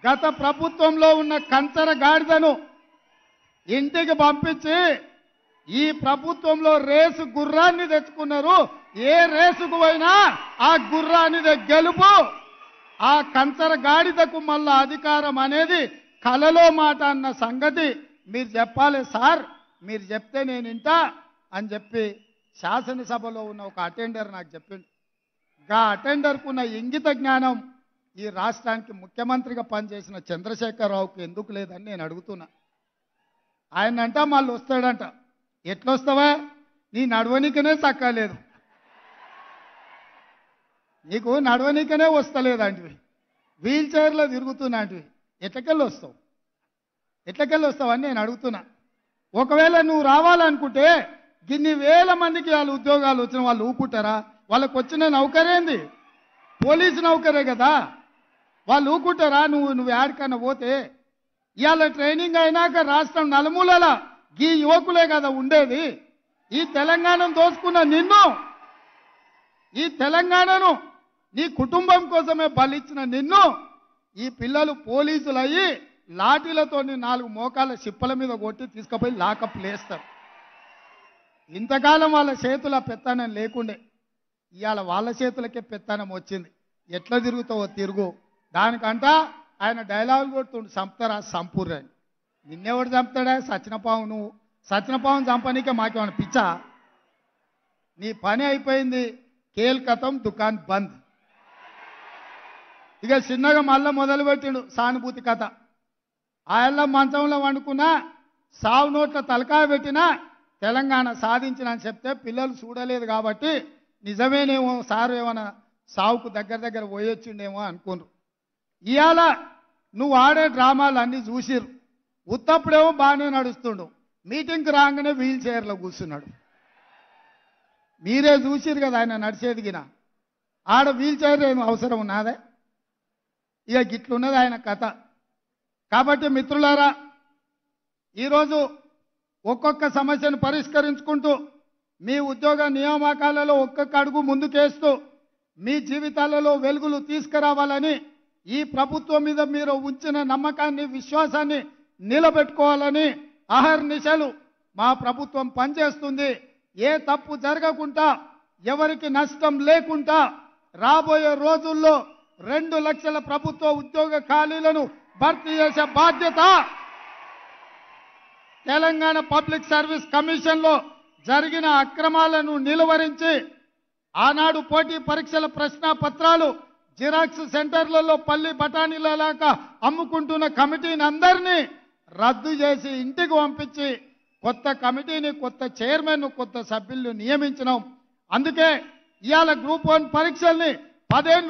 గత ప్రభుత్వంలో ఉన్న కంచర గాడిదను ఇంటికి పంపించి ఈ ప్రభుత్వంలో రేసు గుర్రాన్ని తెచ్చుకున్నారు. ఏ రేసుకు పోయినా ఆ గుర్రానిదే గెలుపు. ఆ కంచర గాడిదకు మళ్ళా అధికారం అనేది కలలో మాట అన్న సంగతి మీరు చెప్పాలి సార్. మీరు చెప్తే నేను ఇంటా అని చెప్పి శాసనసభలో ఉన్న ఒక అటెండర్ నాకు చెప్పిండు. గా అటెండర్కు ఉన్న ఇంగిత జ్ఞానం ఈ రాష్ట్రానికి ముఖ్యమంత్రిగా పనిచేసిన చంద్రశేఖరరావుకు ఎందుకు లేదని నేను అడుగుతున్నా. ఆయన అంట మళ్ళీ వస్తాడంట. ఎట్లొస్తావా? నీ నడవనికనే చక్కలేదు, నీకు నడవనికనే వస్తలేదంటివి, వీల్ చైర్లో తిరుగుతున్నాంటివి, ఎట్లకెళ్ళి వస్తావు? ఎట్లకెళ్ళి వస్తావని నేను అడుగుతున్నా. ఒకవేళ నువ్వు రావాలనుకుంటే గిన్ని వేల మందికి వాళ్ళ ఉద్యోగాలు వచ్చిన వాళ్ళు ఊకుంటారా? వాళ్ళకు వచ్చిన నౌకరేంది? పోలీసు నౌకరే కదా. వాళ్ళు ఊకుంటారా? నువ్వు యాడికన్నా పోతే? ఇవాళ ట్రైనింగ్ అయినాక రాష్ట్రం నలుమూలల ఈ యువకులే కదా ఉండేది. ఈ తెలంగాణను దోచుకున్న నిన్ను, ఈ తెలంగాణను నీ కుటుంబం కోసమే బలిచ్చిన నిన్ను ఈ పిల్లలు పోలీసులు అయ్యి లాఠీలతో 4 మోకాల చిప్పల మీద కొట్టి తీసుకుపోయి లాకప్ లేస్తారు. ఇంతకాలం వాళ్ళ చేతుల పెత్తనం లేకుండే, ఇవాళ వాళ్ళ చేతులకే పెత్తనం వచ్చింది. ఎట్లా తిరుగుతావో తిరుగు. దానికంట ఆయన డైలాగులు కొడుతుండు, చంపుతారా సంపూర్ణని. నిన్నెవడు చంపుతాడా? సచినపావు. నువ్వు సచినపావును చంపనీకే మాకేమైనా పిచ్చా? నీ పని అయిపోయింది. కేల్కతం దుకాన్ బంద్. ఇక చిన్నగా మళ్ళా మొదలుపెట్టిండు సానుభూతి కథ. ఆయన మంచంలో వండుకున్నా, సావు నోట్ల తలకాయ పెట్టినా తెలంగాణ సాధించిన అని చెప్తే పిల్లలు చూడలేదు కాబట్టి నిజమేనేమో సారు ఏమైనా సావుకు దగ్గర పోయొచ్చిండేమో అనుకున్నారు. ఇవాళ నువ్వు ఆడే డ్రామాలు అన్నీ చూసిరు. ఉత్తప్పుడేమో బాగానే నడుస్తుండు, మీటింగ్కి రాగానే వీల్ చైర్లో కూర్చున్నాడు. మీరే చూసిరు కదా ఆయన నడిచేదిగిన. ఆడ వీల్ చైర్ ఏమో అవసరం ఉన్నదే? ఇక గిట్లున్నది ఆయన కథ. కాబట్టి మిత్రులారా, ఈరోజు ఒక్కొక్క సమస్యను పరిష్కరించుకుంటూ మీ ఉద్యోగ నియామకాలలో ఒక్కొక్క అడుగు ముందుకేస్తూ మీ జీవితాలలో వెలుగులు తీసుకురావాలని, ఈ ప్రభుత్వం మీద మీరు ఉంచిన నమ్మకాన్ని, విశ్వాసాన్ని నిలబెట్టుకోవాలని అహర్నిశలు మా ప్రభుత్వం పనిచేస్తుంది. ఏ తప్పు జరగకుండా, ఎవరికి నష్టం లేకుండా రాబోయే రోజుల్లో 2 లక్షల ప్రభుత్వ ఉద్యోగ ఖాళీలను భర్తీ చేసే బాధ్యత తెలంగాణ పబ్లిక్ సర్వీస్ కమిషన్లో జరిగిన అక్రమాలను నిలువరించి ఆనాడు పోటీ పరీక్షల ప్రశ్న పత్రాలు జిరాక్స్ సెంటర్లలో పల్లి బఠానీలలాగా అమ్ముకుంటున్న కమిటీని అందరినీ రద్దు చేసి ఇంటికి పంపించి కొత్త కమిటీని, కొత్త చైర్మన్, కొత్త సభ్యులను నియమించినాం. అందుకే ఇవాళ గ్రూప్ 1 పరీక్షల్ని 10